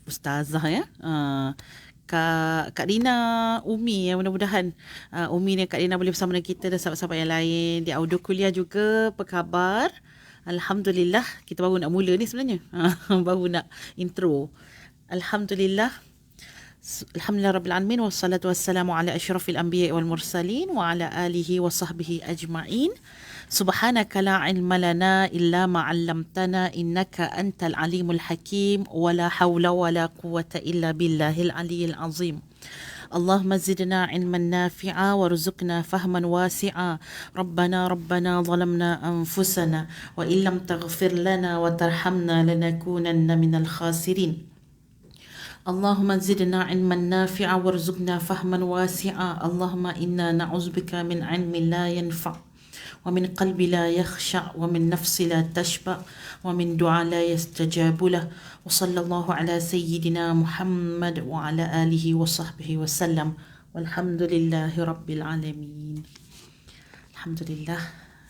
ustazah ya. Kak Rina, Umi ya, mudah-mudahan Umi dan Kak Rina boleh bersama dengan kita dan sahabat-sahabat yang lain di audio kuliah juga. Apa khabar? Alhamdulillah, kita baru nak mula ni sebenarnya. Baru nak intro. Alhamdulillah. Alhamdulillah Rabbil Alamin. Wassalatu wassalamu ala ashrafil anbiya wal mursalin wa ala alihi wa sahbihi ajma'in. Subhanaka la ilma lana illa ma 'allamtana innaka antal alimul hakim wa la hawla wa la quwwata illa billahil aliyyil azim. اللهم زدنا علما نافعا وارزقنا فهما واسعا ربنا ظلمنا أنفسنا وإن لم تغفر لنا وترحمنا لنكونن من الخاسرين اللهم زدنا علما نافعا وارزقنا فهما واسعا اللهم إنا نعوذ بك من علم لا ينفع ومن قلب لا يخشع ومن نفس لا تشبع ومن دعاء لا يستجاب له وصلى الله على سيدنا محمد وعلى آله وصحبه وسلم والحمد لله رب العالمين. Alhamdulillah,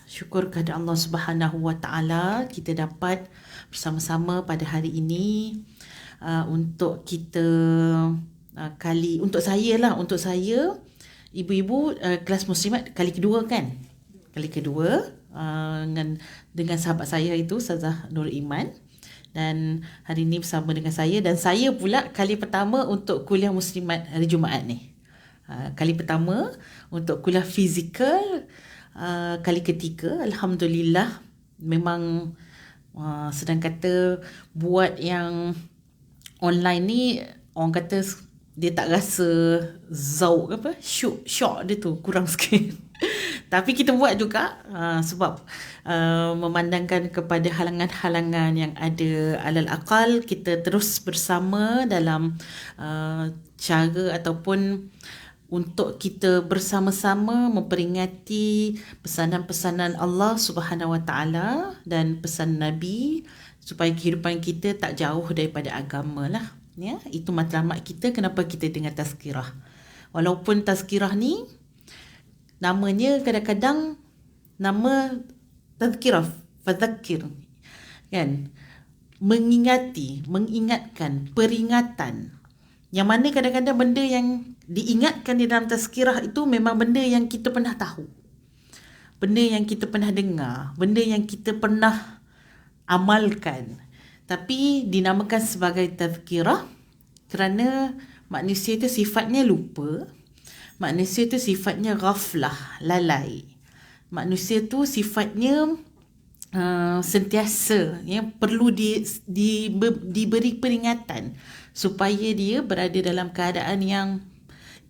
syukur kepada Allah Subhanahu Wa Taala kita dapat bersama-sama pada hari ini untuk kita untuk saya ibu-ibu kelas muslimat kali kedua kan? Kali kedua dengan sahabat saya itu Ustazah Nur Iman, dan hari ini bersama dengan saya, dan saya pula kali pertama untuk kuliah muslimat hari Jumaat ni. Kali pertama untuk kuliah fizikal, kali ketiga. Alhamdulillah, memang sedang kata buat yang online ni, orang kata dia tak rasa zauk apa, syok dia tu kurang sikit. Tapi kita buat juga sebab memandangkan kepada halangan-halangan yang ada, alal aqal kita terus bersama dalam cara ataupun untuk kita bersama-sama memperingati pesanan-pesanan Allah Subhanahu Wa Taala dan pesan Nabi supaya kehidupan kita tak jauh daripada agama lah. Ya, itu matlamat kita kenapa kita dengar tazkirah. Walaupun tazkirah ni namanya kadang-kadang nama tazkirah, fadzakir, kan, mengingatkan, peringatan, yang mana kadang-kadang benda yang diingatkan di dalam tazkirah itu memang benda yang kita pernah tahu, benda yang kita pernah dengar, benda yang kita pernah amalkan, tapi dinamakan sebagai tazkirah kerana manusia itu sifatnya lupa. Manusia tu sifatnya ghaflah, lalai. Manusia tu sifatnya sentiasa perlu diberi peringatan supaya dia berada dalam keadaan yang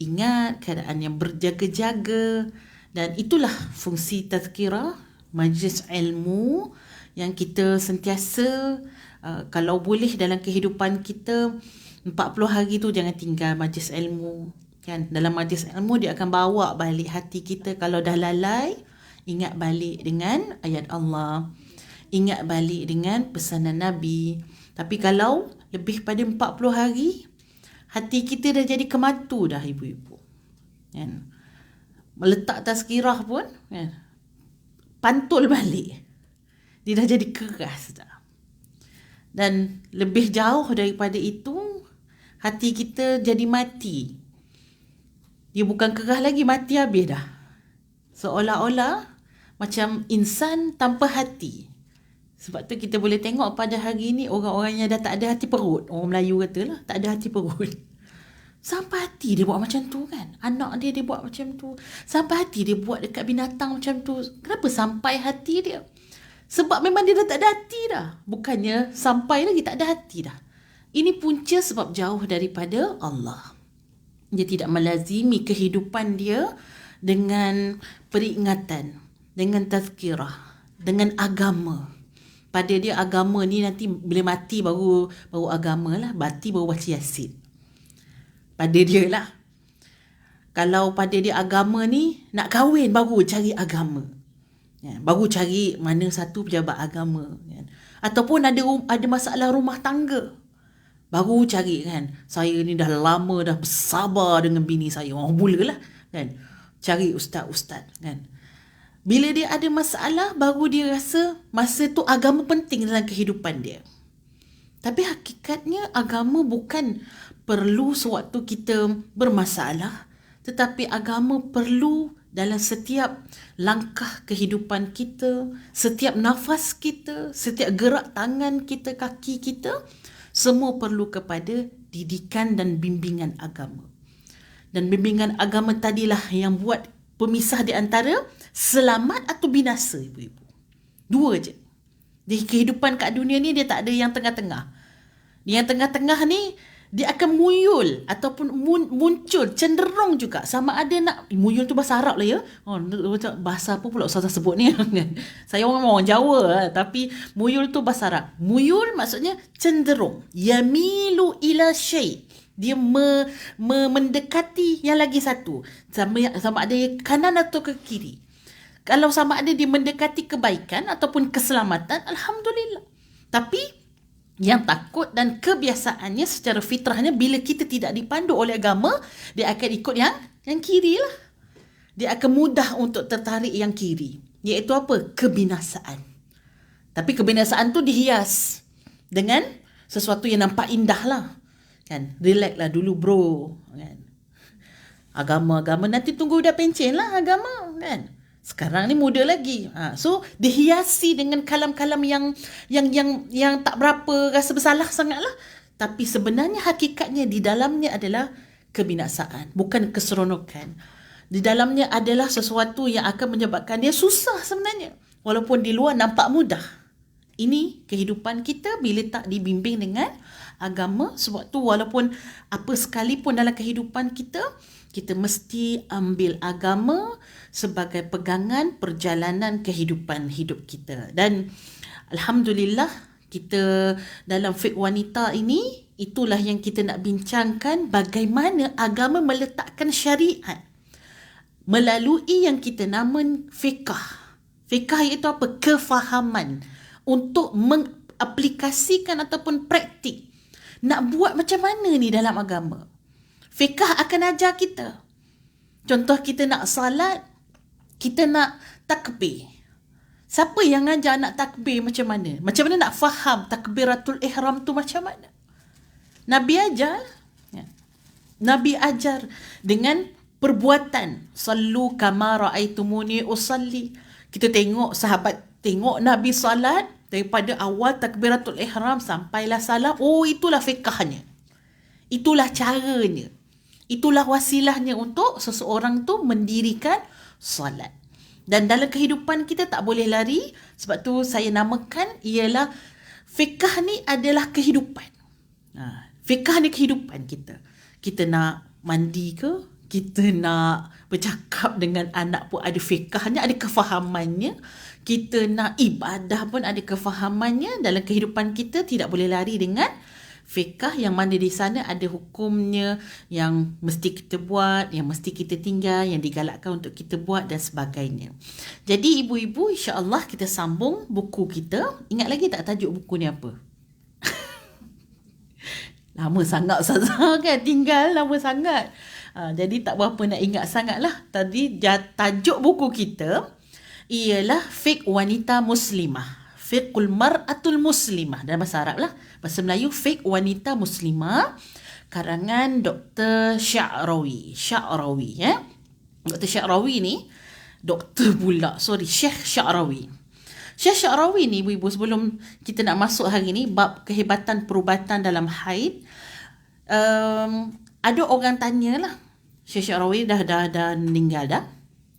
ingat, keadaan yang berjaga-jaga. Dan itulah fungsi tazkirah, majlis ilmu yang kita sentiasa kalau boleh dalam kehidupan kita 40 hari tu jangan tinggal majlis ilmu. Kan, dalam majlis ilmu dia akan bawa balik hati kita. Kalau dah lalai, ingat balik dengan ayat Allah, ingat balik dengan pesanan Nabi. Tapi kalau lebih pada 40 hari, hati kita dah jadi kematu dah ibu-ibu. Kan, meletak tazkirah pun kan, pantul balik, dia dah jadi keras dah. Dan lebih jauh daripada itu, hati kita jadi mati. Dia bukan kerah lagi, mati habis dah. Seolah-olah macam insan tanpa hati. Sebab tu kita boleh tengok pada hari ni orang-orang yang dah tak ada hati perut. Orang Melayu kata lah, tak ada hati perut. Sampai hati dia buat macam tu kan. Anak dia buat macam tu. Sampai hati dia buat dekat binatang macam tu. Kenapa sampai hati dia? Sebab memang dia dah tak ada hati dah. Bukannya sampai lagi, tak ada hati dah. Ini punca sebab jauh daripada Allah. Dia tidak melazimi kehidupan dia dengan peringatan, dengan tazkirah, dengan agama. Pada dia agama ni nanti bila mati baru agama lah, mati baru baca Yasin. Pada dia lah. Kalau pada dia agama ni nak kahwin baru cari agama. Ya, baru cari mana satu pejabat agama. Ya. Ataupun ada masalah rumah tangga, baru cari kan, saya ni dah lama dah bersabar dengan bini saya. Orang mulalah kan, cari ustaz-ustaz kan. Bila dia ada masalah, baru dia rasa masa tu agama penting dalam kehidupan dia. Tapi hakikatnya agama bukan perlu sewaktu kita bermasalah, tetapi agama perlu dalam setiap langkah kehidupan kita, setiap nafas kita, setiap gerak tangan kita, kaki kita, semua perlu kepada didikan dan bimbingan agama. Dan bimbingan agama tadilah yang buat pemisah di antara selamat atau binasa, ibu-ibu. Dua je. Di kehidupan kat dunia ni dia tak ada yang tengah-tengah. Yang tengah-tengah ni dia akan muyul ataupun muncul, cenderung juga. Sama ada nak, muyul tu bahasa Arab lah ya. Bahasa apa pula Ustazah sebut ni? Saya orang Jawa lah, tapi muyul tu bahasa Arab. Muyul maksudnya cenderung. Yamilu ila syai'. Dia mendekati yang lagi satu. Sama ada kanan atau ke kiri. Kalau sama ada dia mendekati kebaikan ataupun keselamatan, alhamdulillah. Tapi yang takut dan kebiasaannya secara fitrahnya bila kita tidak dipandu oleh agama, dia akan ikut yang kiri lah. Dia akan mudah untuk tertarik yang kiri. Iaitu apa? Kebinasaan. Tapi kebinasaan tu dihias dengan sesuatu yang nampak indah lah. Kan? Relax lah dulu bro. Kan? Agama-agama nanti tunggu dah pencen lah agama. Kan? Sekarang ni muda lagi. So dihiasi dengan kalam-kalam yang tak berapa rasa bersalah sangatlah. Tapi sebenarnya hakikatnya di dalamnya adalah kebinasaan, bukan keseronokan. Di dalamnya adalah sesuatu yang akan menyebabkan dia susah sebenarnya. Walaupun di luar nampak mudah. Ini kehidupan kita bila tak dibimbing dengan agama. Sebab tu walaupun apa sekalipun dalam kehidupan kita, kita mesti ambil agama sebagai pegangan perjalanan kehidupan hidup kita. Dan alhamdulillah kita dalam Fiqh Wanita ini, itulah yang kita nak bincangkan, bagaimana agama meletakkan syariat melalui yang kita nama fiqh. Fiqh iaitu apa? Kefahaman untuk mengaplikasikan ataupun praktik. Nak buat macam mana ni dalam agama? Fiqh akan ajar kita. Contoh kita nak salat, kita nak takbir. Siapa yang ajar nak takbir macam mana? Macam mana nak faham takbiratul ihram tu macam mana? Nabi ajar. Nabi ajar dengan perbuatan. Sallu kama ra'aitumuni usalli. Kita tengok sahabat, tengok Nabi salat daripada awal takbiratul ihram sampailah salam. Oh, itulah fiqhnya. Itulah caranya. Itulah wasilahnya untuk seseorang tu mendirikan salat. Dan dalam kehidupan kita tak boleh lari. Sebab tu saya namakan ialah fiqh ni adalah kehidupan. Fiqh ni kehidupan kita. Kita nak mandi ke? Kita nak bercakap dengan anak pun ada fiqhnya, ada kefahamannya. Kita nak ibadah pun ada kefahamannya. Dalam kehidupan kita tidak boleh lari dengan fiqh, yang mana di sana ada hukumnya yang mesti kita buat, yang mesti kita tinggal, yang digalakkan untuk kita buat dan sebagainya. Jadi ibu-ibu, insya-Allah kita sambung buku kita. Ingat lagi tak tajuk buku ni apa? Lama sangat Ustazah kan, tinggal lama sangat. Jadi tak berapa nak ingat sangat lah. Tadi tajuk buku kita ialah Fiqh Wanita Muslimah. Fiqhul Mar'atul Muslimah dalam bahasa Arab lah. Bahasa Melayu Fiqh Wanita Muslimah, karangan Dr. Sya'rawi. Dr. Sya'rawi ni Syekh Sya'rawi. Syekh Sya'rawi ni ibu-ibu, sebelum kita nak masuk hari ni bab kehebatan perubatan dalam haid, ada orang tanyalah, Syekh Sya'rawi dah meninggal dah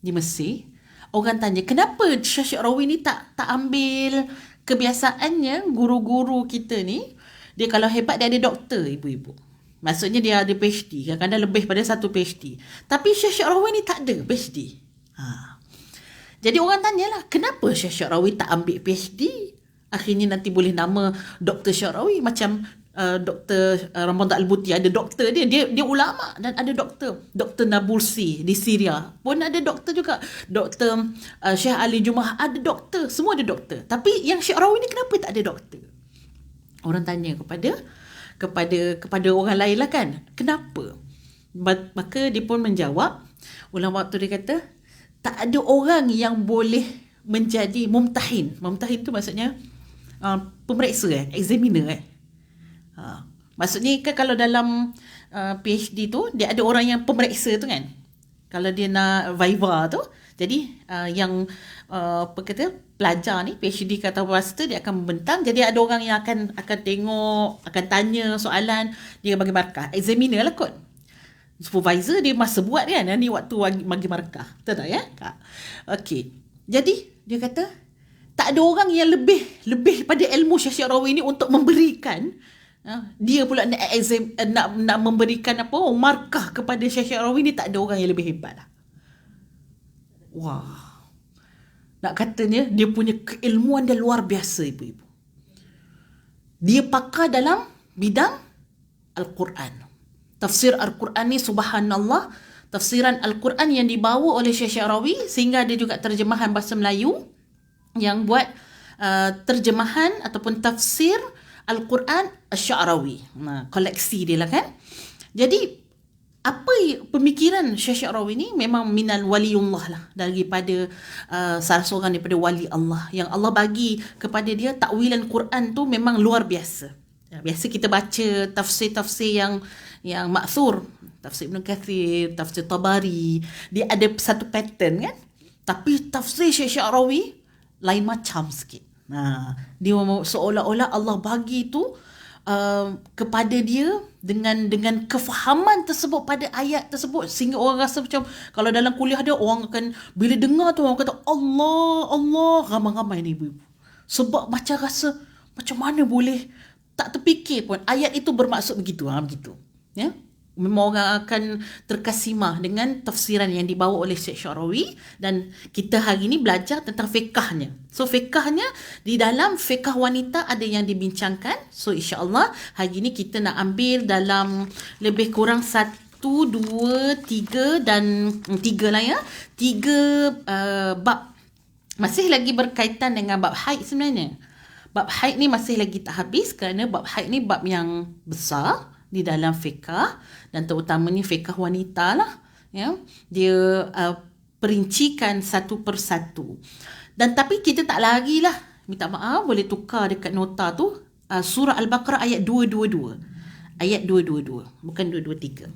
di Mesir. Orang tanya, kenapa Syekh Sya'rawi ni tak ambil kebiasaannya? Guru-guru kita ni, dia kalau hebat dia ada doktor, ibu-ibu. Maksudnya dia ada PhD, kadang-kadang lebih pada satu PhD. Tapi Syekh Sya'rawi ni tak ada PhD. Jadi orang tanyalah, kenapa Syekh Sya'rawi tak ambil PhD? Akhirnya nanti boleh nama Dr. Sya'rawi, macam Dr. Ramadan Al-Buti ada doktor dia ulama, dan ada Dr. Nabulsi di Syria pun ada doktor juga. Dr. Syekh Ali Jumah ada doktor, semua ada doktor. Tapi yang Sya'rawi ni kenapa tak ada doktor? Orang tanya kepada orang lain lah kan, kenapa? Maka dia pun menjawab, ulama waktu dia kata, tak ada orang yang boleh menjadi mumtahin. Mumtahin tu maksudnya pemeriksa, examiner. Maksudnya kan kalau dalam PhD tu dia ada orang yang pemeriksa tu kan. Kalau dia nak viva tu, jadi yang apa kata pelajar ni PhD kata master dia akan membentang, jadi ada orang yang akan tengok, akan tanya soalan, dia bagi markah. Examiner lah kot. Supervisor dia masa buat kan, ni waktu bagi markah. Betul tak ya? Okey. Jadi dia kata tak ada orang yang lebih pada ilmu Syekh Syarawi ni untuk memberikan dia pula nak memberikan markah kepada Syekh Syarawi ni, tak ada orang yang lebih hebat lah. Wah. Nak katanya dia punya keilmuan dia luar biasa, ibu-ibu. Dia pakar dalam bidang Al-Quran. Tafsir Al-Quran ni subhanallah, tafsiran Al-Quran yang dibawa oleh Syekh Syarawi, sehingga ada juga terjemahan bahasa Melayu yang buat terjemahan ataupun tafsir Al-Quran Asy-Sya'rawi. Koleksi dia lah kan. Jadi apa pemikiran Syekh Sya'rawi ni memang minal waliullah lah, daripada salah seorang daripada wali Allah, yang Allah bagi kepada dia takwilan Quran tu memang luar biasa. Biasa kita baca tafsir-tafsir yang ma'thur, tafsir Ibn Kathir, tafsir Tabari, dia ada satu pattern kan. Tapi tafsir Syekh Sya'rawi lain macam sikit. Dia seolah-olah Allah bagi tu kepada dia dengan kefahaman tersebut pada ayat tersebut, sehingga orang rasa macam kalau dalam kuliah dia, orang akan bila dengar tu orang kata Allah, ramai-ramai ni ibu-ibu. Sebab macam rasa macam mana boleh, tak terfikir pun ayat itu bermaksud begitu. Begitu. Ya. Memang orang akan terkesimah dengan tafsiran yang dibawa oleh Syekh Sya'rawi, dan kita hari ni belajar tentang fiqahnya. So fiqahnya di dalam fiqah wanita ada yang dibincangkan. So insya-Allah hari ni kita nak ambil dalam lebih kurang 1, 2, 3 dan 3 lah ya. 3 bab. Masih lagi berkaitan dengan bab haid sebenarnya. Bab haid ni masih lagi tak habis, kerana bab haid ni bab yang besar di dalam fiqah, dan terutamanya fiqah wanita lah ya. Dia perincikan satu persatu, dan tapi kita tak lari lah, minta maaf, boleh tukar dekat nota tu, surah Al-Baqarah ayat 222, ayat 222, bukan 223.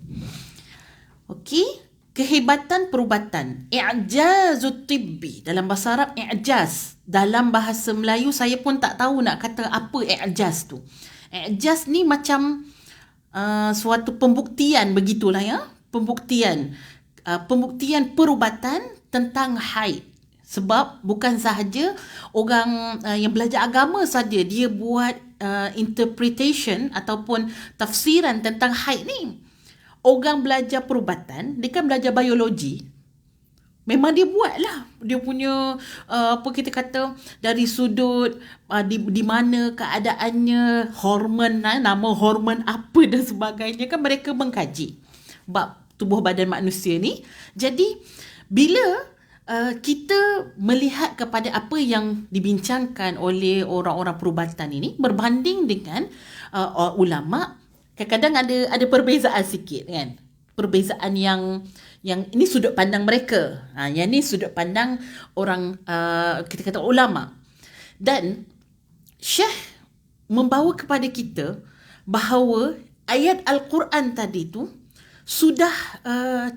Okey, kehebatan perubatan, i'jazut tibbi, dalam bahasa Arab i'jaz, dalam bahasa Melayu saya pun tak tahu nak kata apa i'jaz tu. I'jaz ni macam suatu pembuktian begitulah ya, pembuktian perubatan tentang haid. Sebab bukan sahaja orang yang belajar agama saja dia buat interpretation ataupun tafsiran tentang haid ni. Orang belajar perubatan, dia kan belajar biologi, memang dia buatlah dia punya apa kita kata dari sudut di mana keadaannya, hormon, nama hormon apa dan sebagainya, kan mereka mengkaji bab tubuh badan manusia ni. Jadi bila kita melihat kepada apa yang dibincangkan oleh orang-orang perubatan ini berbanding dengan ulama, kadang-kadang ada perbezaan sikit kan. Perbezaan yang ini sudut pandang mereka. Yang ni sudut pandang orang kita kata ulama. Dan Syekh membawa kepada kita bahawa ayat Al-Quran tadi tu sudah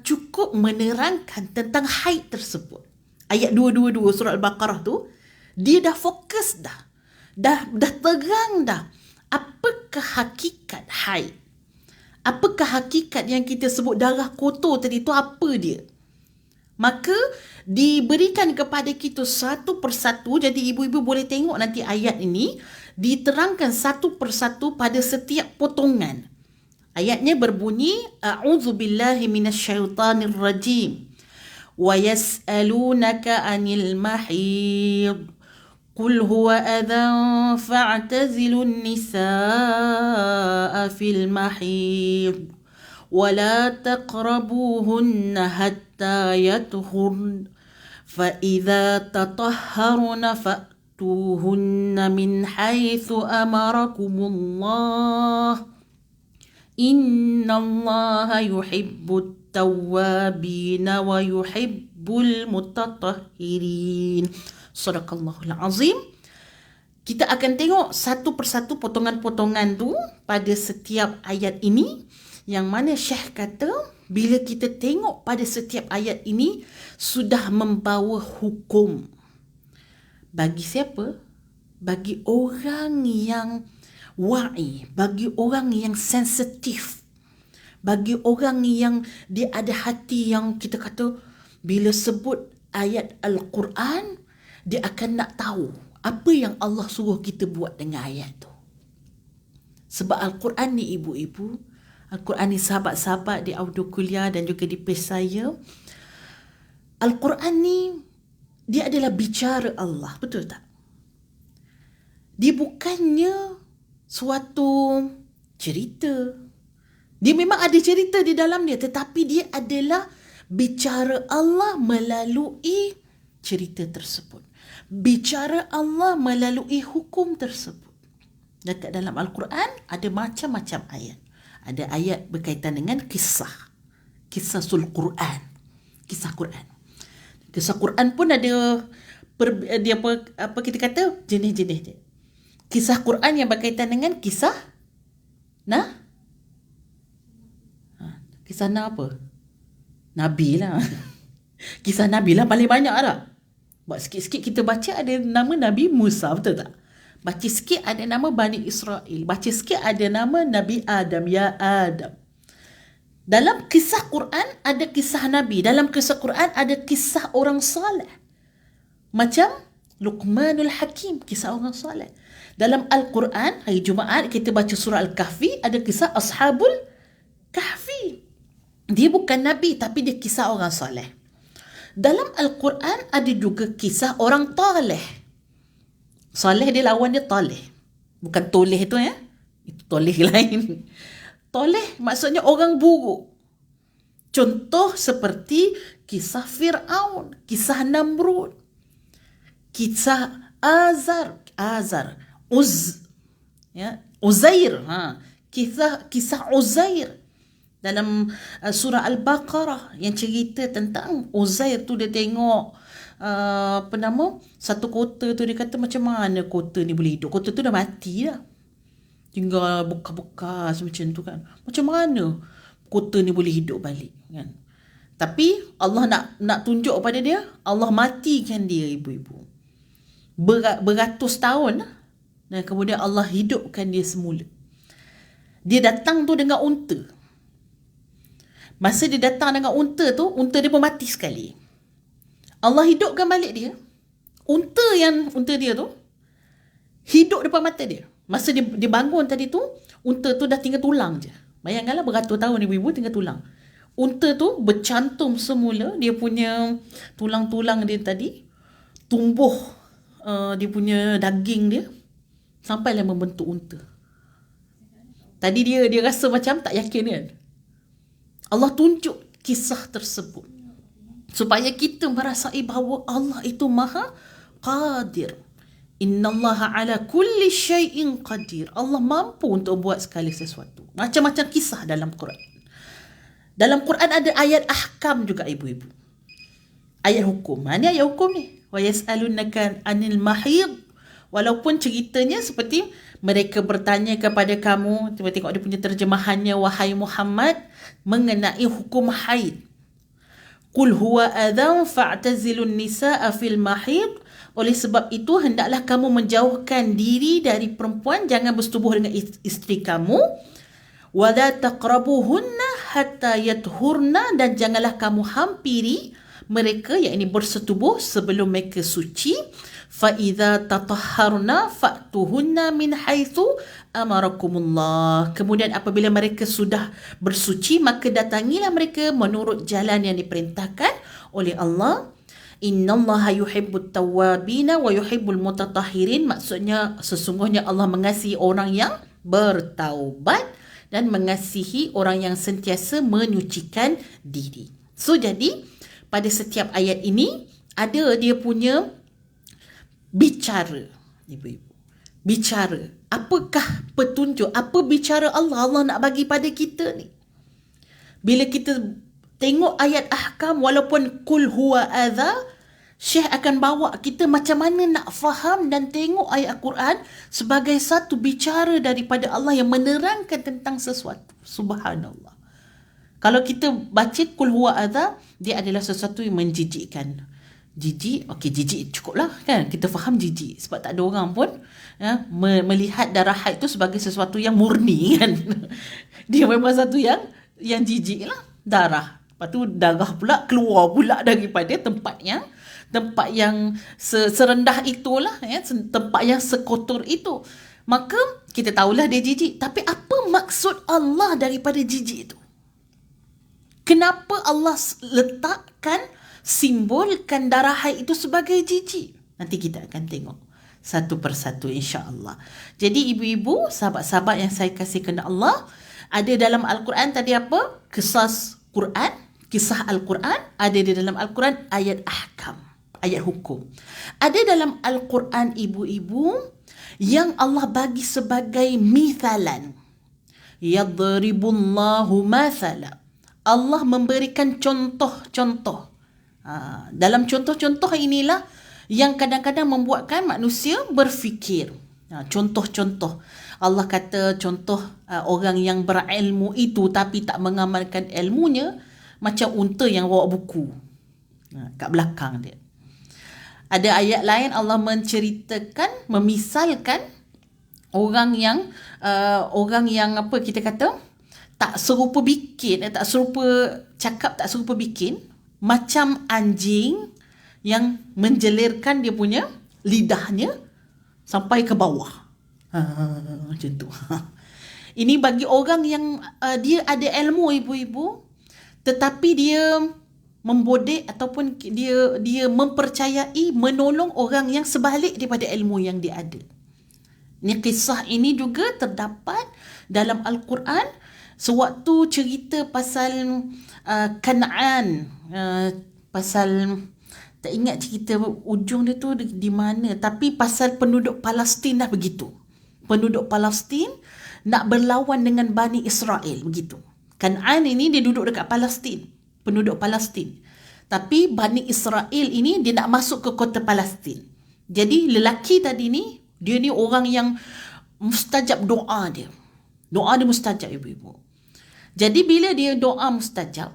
cukup menerangkan tentang haid tersebut. Ayat 222 surah Al-Baqarah tu, dia dah fokus dah terang dah apakah hakikat haid. Apakah hakikat yang kita sebut darah kotor tadi tu, apa dia? Maka diberikan kepada kita satu persatu. Jadi ibu-ibu boleh tengok nanti ayat ini diterangkan satu persatu pada setiap potongan. Ayatnya berbunyi, A'udzubillahi minasyaitanirrajim. Wa yas'alunaka 'anil mahid. قل هو أذى فاعتزلوا النساء في المحيض ولا تقربوهن حتى يطهرن فإذا تطهرن فأتوهن من حيث أمركم الله إن الله يحب التوابين ويحب المتطهرين. Sadaqallahul Azim. Kita akan tengok satu persatu potongan-potongan tu pada setiap ayat ini, yang mana Syekh kata bila kita tengok pada setiap ayat ini sudah membawa hukum. Bagi siapa? Bagi orang yang wa'i, bagi orang yang sensitif, bagi orang yang dia ada hati yang kita kata bila sebut ayat Al-Quran, dia akan nak tahu apa yang Allah suruh kita buat dengan ayat tu. Sebab Al-Quran ni ibu-ibu, Al-Quran ni sahabat-sahabat di audio kuliah dan juga di page saya, Al-Quran ni dia adalah bicara Allah, betul tak? Dia bukannya suatu cerita. Dia memang ada cerita di dalam dia, tetapi dia adalah bicara Allah melalui cerita tersebut. Bicara Allah melalui hukum tersebut. Dekat dalam Al-Quran ada macam-macam ayat. Ada ayat berkaitan dengan kisah. Kisasul Quran. Kisah Quran. Kisah Quran pun ada dia apa kita kata jenis-jenis dia. Kisah Quran yang berkaitan dengan kisah kisah apa? Nabi lah. Kisah Nabi lah paling banyak dah. Buat sikit-sikit kita baca ada nama Nabi Musa, betul tak? Baca sikit ada nama Bani Israel. Baca sikit ada nama Nabi Adam, ya Adam. Dalam kisah Quran ada kisah Nabi. Dalam kisah Quran ada kisah orang saleh. Macam Luqmanul Hakim, kisah orang saleh. Dalam Al-Quran, hari Jumaat kita baca surah Al-Kahfi, ada kisah Ashabul Kahfi. Dia bukan Nabi tapi dia kisah orang saleh. Dalam Al-Quran ada juga kisah orang taleh. Saleh dia lawan dia taleh. Bukan toleh tu ya. Itu toleh lain. Toleh maksudnya orang buruk. Contoh seperti kisah Fir'aun, kisah Namrud, kisah Uzair, kisah Uzair. Dalam surah Al-Baqarah yang cerita tentang Uzair tu, dia tengok satu kota tu, dia kata macam mana kota ni boleh hidup. Kota tu dah mati dah, tinggal bekas-bekas macam tu kan. Macam mana kota ni boleh hidup balik kan. Tapi Allah nak tunjuk pada dia, Allah matikan dia ibu-ibu beratus tahun dan kemudian Allah hidupkan dia semula. Dia datang tu dengan unta. Masa dia datang dengan unta tu, unta dia pun mati sekali. Allah hidupkan balik dia. Unta dia tu hidup depan mata dia. Masa dia bangun tadi tu, unta tu dah tinggal tulang je. Bayangkanlah beratus tahun ibu-ibu tinggal tulang. Unta tu bercantum semula, dia punya tulang-tulang dia tadi tumbuh, dia punya daging dia sampailah membentuk unta. Tadi dia rasa macam tak yakin kan. Allah tunjuk kisah tersebut supaya kita merasai bahawa Allah itu Maha Qadir. Innallaha ala kulli syai'in qadir. Allah mampu untuk buat segala sesuatu. Macam-macam kisah dalam Quran. Dalam Quran ada ayat ahkam juga ibu-ibu. Ayat hukum. Ini ayat hukum ni. Wa yas'alunaka 'anil mahid. Walaupun ceritanya seperti mereka bertanya kepada kamu, cuba tengok dia punya terjemahannya, wahai Muhammad, mengenai hukum haid. Qul huwa adhan fa'tazilun nisa'a fil mahid. Oleh sebab itu hendaklah kamu menjauhkan diri dari perempuan, jangan bersetubuh dengan isteri kamu. Wa la taqrabuhunna hatta yathurna, dan janganlah kamu hampiri mereka, yakni bersetubuh sebelum mereka suci. Fa idza tatahharna fa'tuhunna min haitsu amarakumullah. Kemudian apabila mereka sudah bersuci, maka datangilah mereka menurut jalan yang diperintahkan oleh Allah. Innallaha yuhibbut tawwabina wa yuhibbul mutatahhirin. Maksudnya sesungguhnya Allah mengasihi orang yang bertaubat dan mengasihi orang yang sentiasa menyucikan diri. So jadi pada setiap ayat ini ada dia punya bicara, ibu-ibu. Bicara. Apakah petunjuk? Apa bicara Allah? Allah nak bagi pada kita ni. Bila kita tengok ayat ahkam, walaupun kul huwa adha, Syekh akan bawa kita macam mana nak faham dan tengok ayat Al-Quran sebagai satu bicara daripada Allah yang menerangkan tentang sesuatu. Subhanallah. Kalau kita baca Qul huwa adha, dia adalah sesuatu yang menjijikkan. Jijik, okey, jijik cukup lah kan. Kita faham jijik. Sebab tak ada orang pun melihat darah haid tu sebagai sesuatu yang murni kan. Dia memang satu yang jijik lah. Darah. Lepas tu darah pula keluar pula daripada tempat yang serendah itulah, tempat yang sekotor itu. Maka kita tahulah dia jijik. Tapi apa maksud Allah daripada jijik itu? Kenapa Allah letakkan, simbolkan darah haid itu sebagai jijik? Nanti kita akan tengok satu persatu insya-Allah. Jadi ibu-ibu, sahabat-sahabat yang saya kasihkan Allah, ada dalam Al-Quran tadi apa? Kisah Al-Quran, ada di dalam Al-Quran ayat ahkam, ayat hukum. Ada dalam Al-Quran ibu-ibu yang Allah bagi sebagai mithalan. Yadribullahu mathala. Allah memberikan contoh-contoh. Dalam contoh-contoh inilah yang kadang-kadang membuatkan manusia berfikir. Contoh-contoh. Allah kata contoh orang yang berilmu itu tapi tak mengamalkan ilmunya macam unta yang bawa buku kat belakang dia. Ada ayat lain Allah menceritakan, memisalkan orang yang apa kita kata, tak serupa bikin, tak serupa cakap, tak serupa bikin, macam anjing yang menjelirkan dia punya lidahnya sampai ke bawah. Macam tu. Ini bagi orang yang dia ada ilmu ibu-ibu, tetapi dia membodek ataupun dia mempercayai menolong orang yang sebalik daripada ilmu yang dia ada. Ini kisah ini juga terdapat dalam Al-Quran. Sewaktu cerita pasal Kanaan, pasal tak ingat cerita ujung dia tu di mana, tapi pasal penduduk Palestin dah begitu. Penduduk Palestin nak berlawan dengan Bani Israel begitu. Kanaan ini dia duduk dekat Palestin, penduduk Palestin. Tapi Bani Israel ini dia nak masuk ke kota Palestin. Jadi lelaki tadi ni, dia ni orang yang mustajab doa dia. Doa dia mustajab ibu-ibu. Jadi bila dia doa mustajab,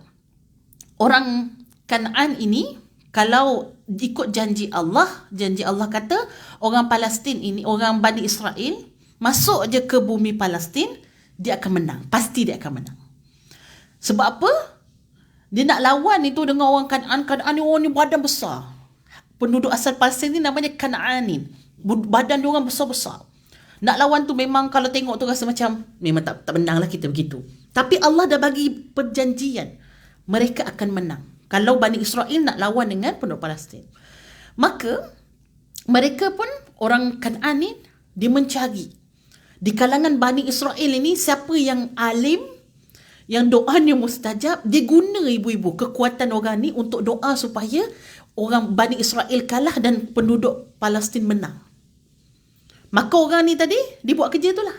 orang Kanaan ini kalau ikut janji Allah kata orang Palestin ini, orang Bani Israel masuk je ke bumi Palestin, dia akan menang. Pasti dia akan menang. Sebab apa? Dia nak lawan itu dengan orang Kanaan. Kanaan ni orang ni badan besar. Penduduk asal Palestin ni namanya Kanaanin. Badan dia orang besar-besar. Nak lawan tu memang kalau tengok tu rasa macam memang tak menang lah kita begitu. Tapi Allah dah bagi perjanjian. Mereka akan menang. Kalau Bani Israel nak lawan dengan penduduk Palestin. Maka mereka pun orang Kanaan ni dia mencari. Di kalangan Bani Israel ini siapa yang alim, yang doanya mustajab, dia guna ibu-ibu kekuatan orang ni untuk doa supaya orang Bani Israel kalah dan penduduk Palestin menang. Maka orang ni tadi dia buat kerja tu lah.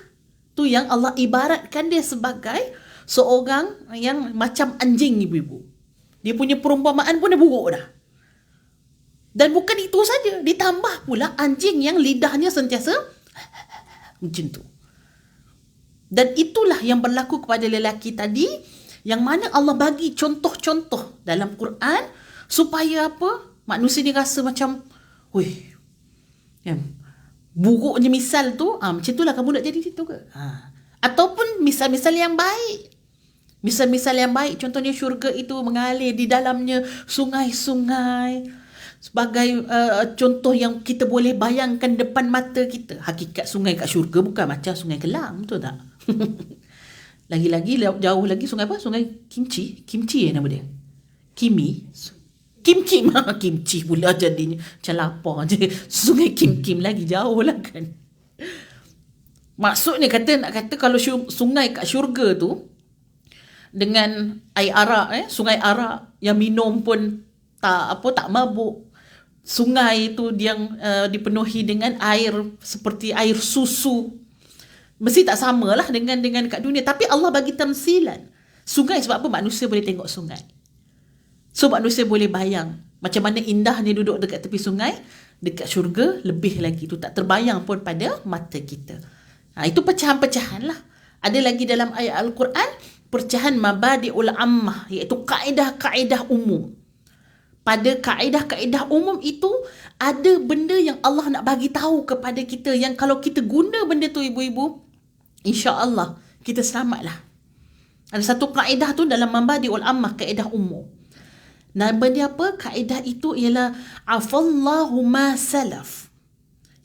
Tu yang Allah ibaratkan dia sebagai seorang yang macam anjing ibu-ibu. Dia punya perumpamaan pun dah buruk dah. Dan bukan itu saja, ditambah pula anjing yang lidahnya sentiasa macam tu. Dan itulah yang berlaku kepada lelaki tadi, yang mana Allah bagi contoh-contoh dalam Quran supaya apa? Manusia ni rasa macam, weh, buruknya misal tu, macam itulah kamu nak jadi situ ke? Ataupun misal-misal yang baik. Misal-misal yang baik, contohnya syurga itu mengalir di dalamnya sungai-sungai. Sebagai contoh yang kita boleh bayangkan depan mata kita. Hakikat sungai kat syurga bukan macam sungai Kelang, betul tak? Lagi-lagi jauh lagi sungai apa? Sungai Kimchi nama dia. Kimchi pula jadinya. Macam lapar je. Sungai Kim lagi jauh lah kan. Maksudnya nak kata kalau sungai kat syurga tu dengan air arak, sungai arak yang minum pun tak mabuk. Sungai itu yang dipenuhi dengan air seperti air susu. Mesti tak samalah dengan kat dunia. Tapi Allah bagi tamsilan. Sungai sebab apa? Manusia boleh tengok sungai. So manusia boleh bayang Macam mana indahnya duduk dekat tepi sungai, dekat syurga lebih lagi. Itu tak terbayang pun pada mata kita. Itu pecahan-pecahan lah. Ada lagi dalam ayat Al-Quran, pecahan mabadi'ul ammah, iaitu kaedah-kaedah umum. Pada kaedah-kaedah umum itu, ada benda yang Allah nak bagi tahu kepada kita, yang kalau kita guna benda tu ibu-ibu, insya-Allah kita selamatlah. Ada satu kaedah tu dalam mabadi'ul ammah, kaedah umum. Nama dia apa? Kaedah itu ialah afallahu ma salaf,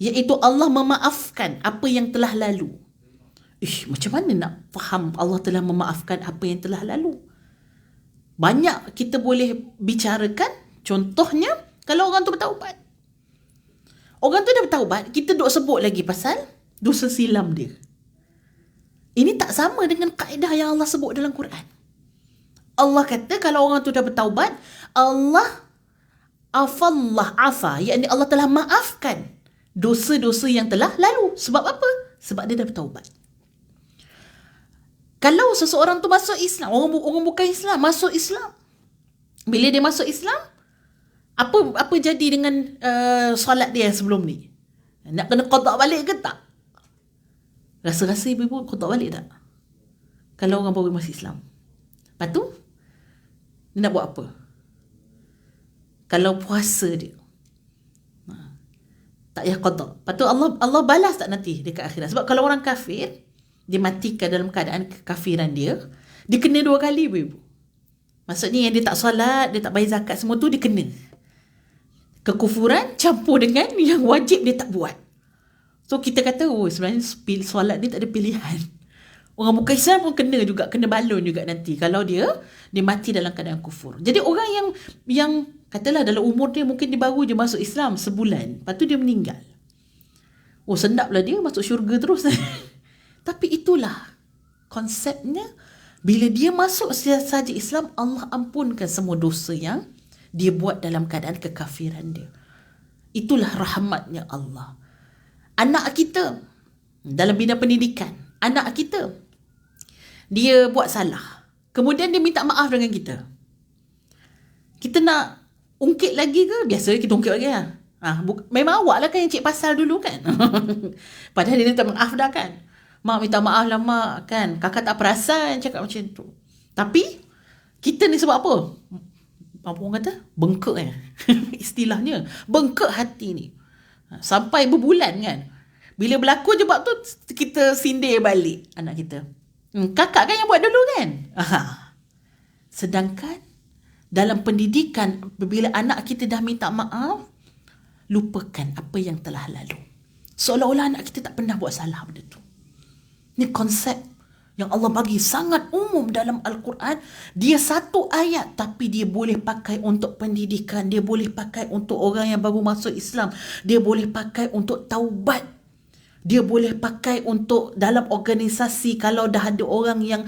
iaitu Allah memaafkan apa yang telah lalu. Macam mana nak faham Allah telah memaafkan apa yang telah lalu? Banyak kita boleh bicarakan. Contohnya, kalau orang tu bertaubat. Orang tu dah bertaubat, kita duk sebut lagi pasal dosa silam dia. Ini tak sama dengan kaedah yang Allah sebut dalam Quran. Allah kata kalau orang tu dah bertaubat, Allah afa, iaitu Allah telah maafkan dosa-dosa yang telah lalu. Sebab apa? Sebab dia dah bertaubat. Kalau seseorang tu masuk Islam, orang bukan Islam masuk Islam, bila dia masuk Islam, apa jadi dengan solat dia sebelum ni? Nak kena qada balik ke tak? Rasa-rasa ibu-ibu qada balik tak? Kalau orang baru masuk Islam. Lepas tu dia nak buat apa? Kalau puasa dia, tak payah qada. Lepas tu Allah balas tak nanti dekat akhirat? Sebab kalau orang kafir, dia matikan dalam keadaan kekafiran dia kena 2 kali ibu. Maksudnya yang dia tak solat, dia tak bayar zakat, semua tu dia kena. Kekufuran campur dengan yang wajib dia tak buat. So kita kata, sebenarnya solat dia tak ada pilihan. Orang bukan Islam pun kena juga, kena balon juga nanti kalau dia mati dalam keadaan kufur. Jadi orang yang katalah dalam umur dia mungkin dia baru je masuk Islam sebulan, lepas tu dia meninggal. Sedaplah dia masuk syurga terus. Tapi itulah konsepnya, bila dia masuk saja Islam, Allah ampunkan semua dosa yang dia buat dalam keadaan kekafiran dia. Itulah rahmatnya Allah. Anak kita dalam bidang pendidikan, anak kita dia buat salah, kemudian dia minta maaf dengan kita. Kita nak ungkit lagi ke? Biasa kita ungkit lagi lah. Memang awak lah kan yang cik pasal dulu kan. Padahal dia minta maaf dah kan. Mak minta maaf lah mak kan. Kakak tak perasan cakap macam tu. Tapi kita ni sebab apa? Apa orang kata? Bengkak istilahnya. Bengkak hati ni. Sampai berbulan kan. Bila berlaku je bab tu, kita sindir balik anak kita. Kakak kan yang buat dulu kan? Sedangkan dalam pendidikan, bila anak kita dah minta maaf, lupakan apa yang telah lalu. Seolah-olah anak kita tak pernah buat salah benda tu. Ini konsep yang Allah bagi sangat umum dalam Al-Quran. Dia satu ayat tapi dia boleh pakai untuk pendidikan, dia boleh pakai untuk orang yang baru masuk Islam, dia boleh pakai untuk taubat, dia boleh pakai untuk dalam organisasi kalau dah ada orang yang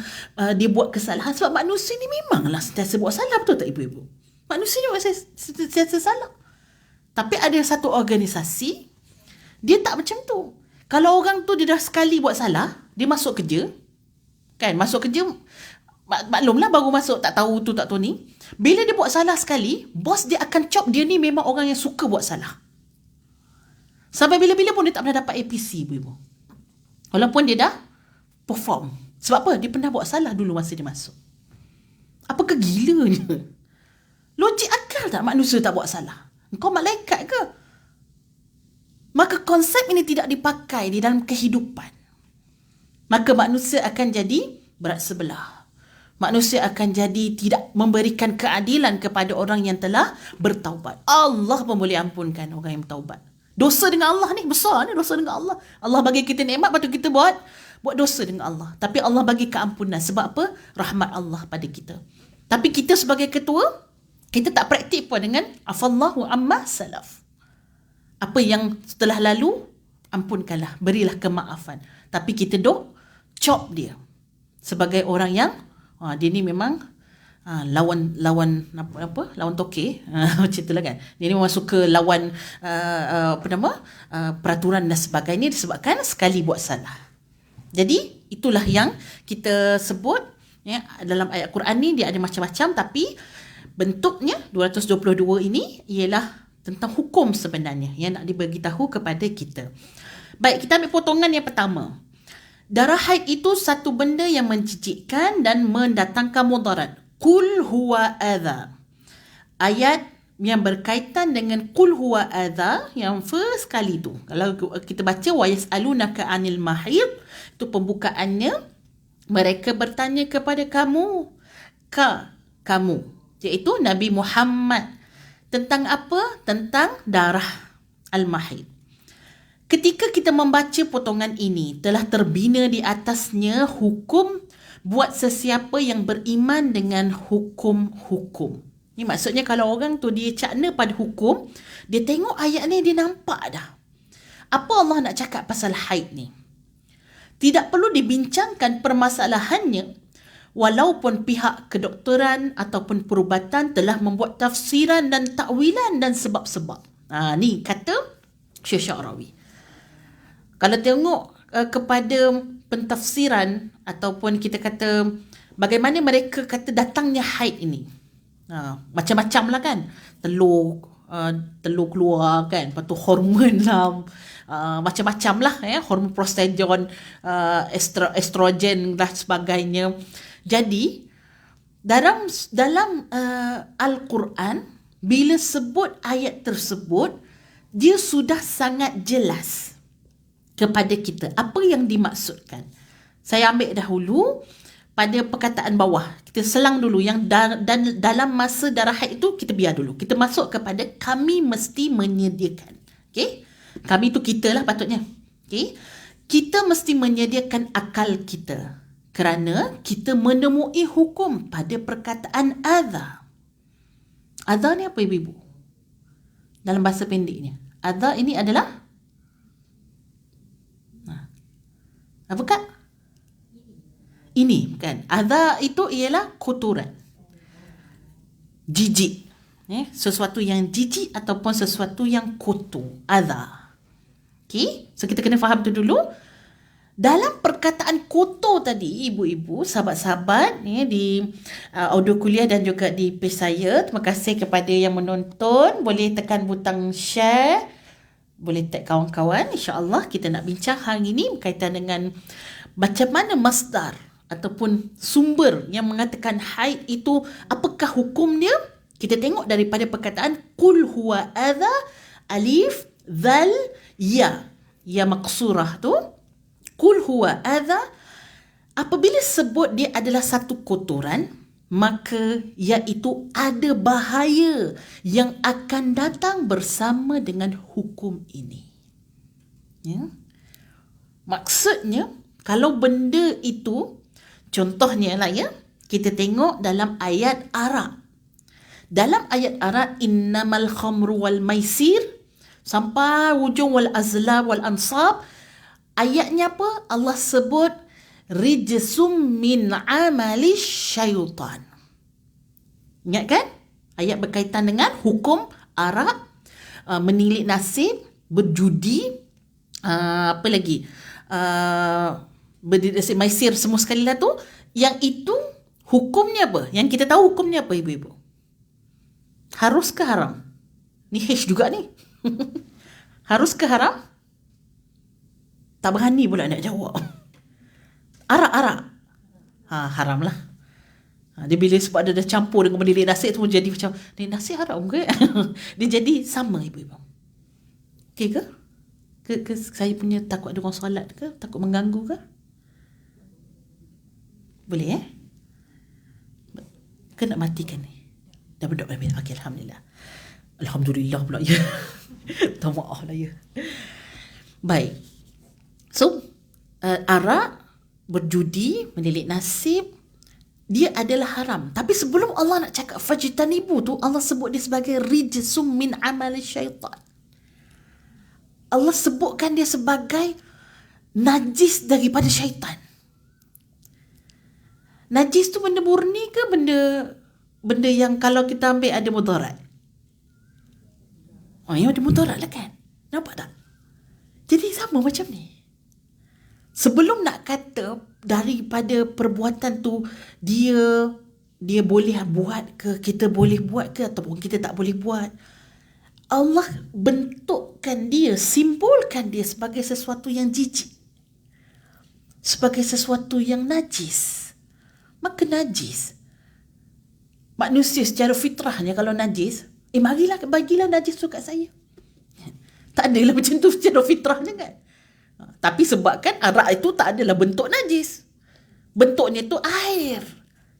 dia buat kesalahan. Sebab manusia ni memanglah sentiasa buat salah, betul tak ibu-ibu? Manusia ni sentiasa salah. Tapi ada satu organisasi, dia tak macam tu. Kalau orang tu dia dah sekali buat salah, dia masuk kerja, kan, masuk kerja, maklumlah baru masuk, tak tahu tu tak tahu ni. Bila dia buat salah sekali, bos dia akan cop dia ni memang orang yang suka buat salah. Sampai bila-bila pun dia tak pernah dapat APC, ibu-ibu. Walaupun dia dah perform. Sebab apa? Dia pernah buat salah dulu masa dia masuk. Apa kegilanya? Logik akal tak manusia tak buat salah? Kau malaikat ke? Maka konsep ini tidak dipakai di dalam kehidupan. Maka manusia akan jadi berat sebelah. Manusia akan jadi tidak memberikan keadilan kepada orang yang telah bertaubat. Allah pun boleh ampunkan orang yang bertaubat. Dosa dengan Allah ni besar ni, dosa dengan Allah. Allah bagi kita nikmat, patut kita buat dosa dengan Allah. Tapi Allah bagi keampunan. Sebab apa? Rahmat Allah pada kita. Tapi kita sebagai ketua, kita tak praktik pun dengan afallahu amma salaf. Apa yang setelah lalu, ampunkanlah, berilah kemaafan. Tapi kita cop dia sebagai orang yang dia ni memang lawan toke, macam itulah kan. Dia ni memang suka lawan peraturan dan sebagainya disebabkan sekali buat salah. Jadi itulah yang kita sebut ya, dalam ayat Quran ni dia ada macam-macam, tapi Bentuknya 222 ini ialah tentang hukum sebenarnya yang nak dibagi tahu kepada kita. Baik, kita ambil potongan yang pertama. Darah haid itu satu benda yang menjijikkan dan mendatangkan mudarat. Qul huwa adha. Ayat yang berkaitan dengan qul huwa adha yang first kali tu. Kalau kita baca wa yas'alunaka 'anil mahid, itu pembukaannya, mereka bertanya kepada kamu, kamu, iaitu Nabi Muhammad, tentang apa? Tentang darah al-mahid. Ketika kita membaca potongan ini, telah terbina di atasnya hukum buat sesiapa yang beriman dengan hukum-hukum. Ini maksudnya kalau orang tu dia cakna pada hukum, dia tengok ayat ni, dia nampak dah apa Allah nak cakap pasal haid ni. Tidak perlu dibincangkan permasalahannya, walaupun pihak kedokteran ataupun perubatan telah membuat tafsiran dan takwilan dan sebab-sebab. Ni kata Syekh Sya'rawi. Kalau tengok kepada pentafsiran ataupun kita kata bagaimana mereka kata datangnya haid ini, macam-macam lah kan. Telur keluar kan, lepas tu hormon lah, macam-macam lah hormon progesterone, estrogen dan sebagainya. Jadi dalam Al-Quran, bila sebut ayat tersebut, dia sudah sangat jelas kepada kita apa yang dimaksudkan. Saya ambil dahulu pada perkataan bawah. Kita selang dulu yang dalam masa darah haid itu, kita biar dulu. Kita masuk kepada kami mesti menyediakan. Okey? Kami tu kita lah patutnya. Okey? Kita mesti menyediakan akal kita kerana kita menemui hukum pada perkataan adha. Adha ni apa ibu-ibu? Dalam bahasa pendeknya. Adha ini adalah apa kak? Ini kan. Adha itu ialah kotoran. Jijik. Sesuatu yang jijik ataupun sesuatu yang kotor. Adha. Okay. So kita kena faham tu dulu. Dalam perkataan kotor tadi, ibu-ibu, sahabat-sahabat di audio kuliah dan juga di page saya, terima kasih kepada yang menonton. Boleh tekan butang share. Boleh tag kawan-kawan. InsyaAllah kita nak bincang hari ini berkaitan dengan macam mana masdar ataupun sumber yang mengatakan haid itu, apakah hukumnya. Kita tengok daripada perkataan qul huwa adha, alif, dhal, ya. Ya maksurah tu. Qul huwa adha, apabila sebut dia adalah satu kotoran, maka iaitu ada bahaya yang akan datang bersama dengan hukum ini. Maksudnya, kalau benda itu, contohnya lah kita tengok dalam ayat Arab. Dalam ayat Arab, innamal khamru wal maisir, sampai ujung wal azlab wal ansab, ayatnya apa? Allah sebut rijsum min amali syaitan. Ingat kan? Ayat berkaitan dengan hukum Arab, menilik nasib, berjudi, apa lagi? Berdiri maisir, semua sekali lah tu. Yang itu hukumnya apa? Yang kita tahu hukumnya apa ibu-ibu? Harus ke haram? Ni H juga ni. Harus ke haram? Tak berani pula nak jawab. Arak. Haram lah. Dia bila sebab dia dah campur dengan benda nasi tu jadi macam, ni nasi haram ke? Dia jadi sama ibu-ibu. Okey ke? Ke saya punya takut ada orang solat ke? Takut mengganggu ke? Boleh Ke nak matikan ni? Dah berdoa baik. Okey, Alhamdulillah. Alhamdulillah pula ya. Tak maaf lah ya. Baik. So, arak, berjudi, menilik nasib, dia adalah haram. Tapi sebelum Allah nak cakap fajtanibu tu, Allah sebut dia sebagai rijsum min amali syaitan. Allah sebutkan dia sebagai najis daripada syaitan. Najis tu benda murni ke benda yang kalau kita ambil ada mudarat? Yang ada mudarat lah kan? Nampak tak? Jadi sama macam ni. Sebelum nak kata daripada perbuatan tu dia dia boleh buat ke, kita boleh buat ke, ataupun kita tak boleh buat. Allah bentukkan dia, simbolkan dia sebagai sesuatu yang jijik, sebagai sesuatu yang najis. Maka najis, manusia secara fitrahnya kalau najis, bagilah najis tu kat saya. Tak adalah macam tu secara fitrahnya kan. Tapi sebabkan arak itu tak adalah bentuk najis, bentuknya tu air,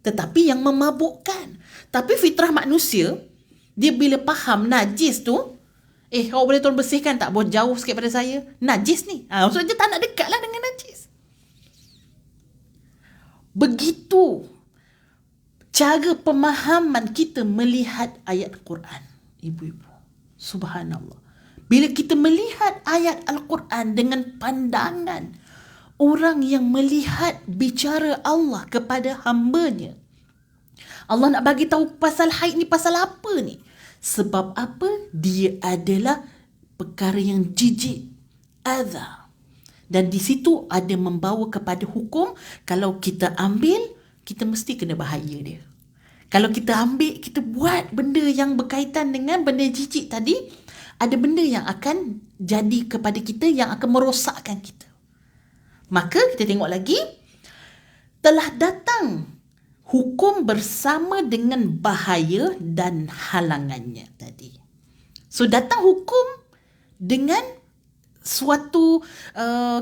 tetapi yang memabukkan. Tapi fitrah manusia, dia bila faham najis tu, awak boleh tolong bersihkan tak? Boleh jauh sikit pada saya, najis ni. Maksudnya tak nak dekat lah dengan najis. Begitu cara pemahaman kita melihat ayat Quran, ibu-ibu. Subhanallah. Bila kita melihat ayat Al-Quran dengan pandangan orang yang melihat bicara Allah kepada hamba-Nya. Allah nak bagi tahu pasal haid ni pasal apa ni? Sebab apa? Dia adalah perkara yang jijik, adha. Dan di situ ada membawa kepada hukum. Kalau kita ambil, kita mesti kena bahaya dia. Kalau kita ambil, kita buat benda yang berkaitan dengan benda jijik tadi, ada benda yang akan jadi kepada kita, yang akan merosakkan kita. Maka kita tengok lagi, telah datang hukum bersama dengan bahaya dan halangannya tadi. So datang hukum dengan suatu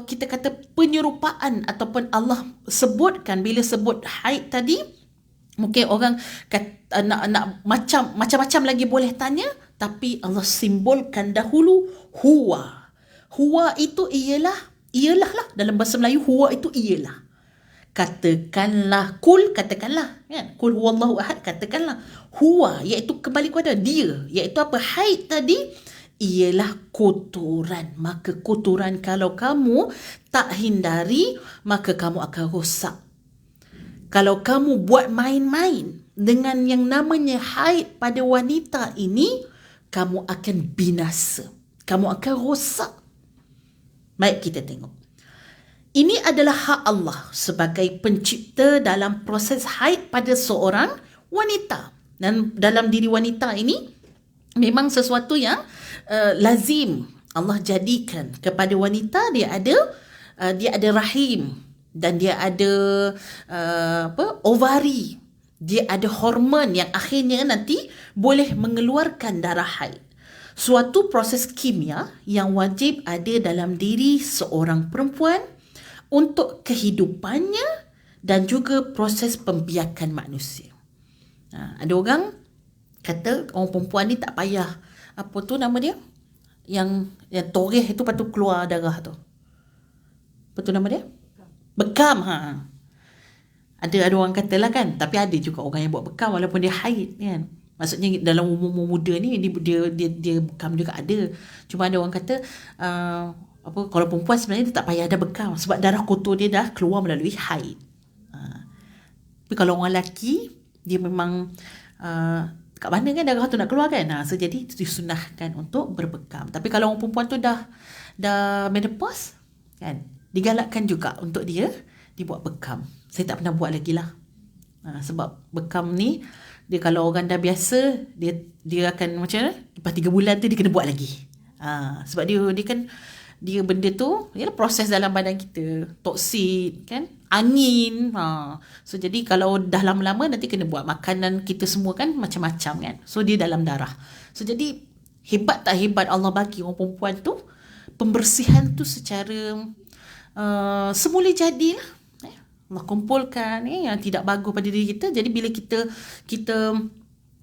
kita kata penyerupaan, ataupun Allah sebutkan, bila sebut haid tadi, mungkin orang nak macam-macam lagi boleh tanya, tapi Allah simbolkan dahulu huwa. Huwa itu ialah lah, dalam bahasa Melayu huwa itu ialah. Katakanlah, katakanlah kan, kul huwallahu ahad, katakanlah huwa, iaitu kembali kepada dia, iaitu apa? Haid tadi ialah kotoran. Maka kotoran kalau kamu tak hindari, maka kamu akan rosak. Kalau kamu buat main-main dengan yang namanya haid pada wanita ini, kamu akan binasa, kamu akan rosak. Baik, kita tengok. Ini adalah hak Allah sebagai pencipta dalam proses haid pada seorang wanita. Dan dalam diri wanita ini memang sesuatu yang lazim Allah jadikan kepada wanita. Dia ada rahim, dan dia ada ovari, dia ada hormon yang akhirnya nanti boleh mengeluarkan darah haid. Suatu proses kimia yang wajib ada dalam diri seorang perempuan untuk kehidupannya dan juga proses pembiakan manusia. Ada orang kata orang perempuan ni tak payah, apa tu nama dia, yang toreh itu patut keluar darah tu. Apa tu nama dia? Bekam. Ada orang katalah kan, tapi ada juga orang yang buat bekam walaupun dia haid kan. Maksudnya dalam umur muda ni dia bekam juga ada. Cuma ada orang kata kalau perempuan sebenarnya dia tak payah ada bekam, sebab darah kotor dia dah keluar melalui haid. Tapi kalau orang lelaki, dia memang kat mana kan darah tu nak keluar kan. So jadi disunahkan untuk berbekam. Tapi kalau orang perempuan tu dah menopause kan, digalakkan juga untuk dia dibuat bekam. Saya tak pernah buat lagi lah. Sebab bekam ni, dia kalau orang dah biasa, dia akan macam mana, lepas 3 bulan tu dia kena buat lagi. Sebab dia kan, dia benda tu ialah proses dalam badan kita, toksin kan, angin. So jadi kalau dah lama-lama nanti kena buat. Makanan kita semua kan macam-macam kan, so dia dalam darah. So jadi hebat tak hebat Allah bagi orang perempuan tu pembersihan tu secara semula jadilah. Allah kumpulkan yang tidak bagus pada diri kita. Jadi bila kita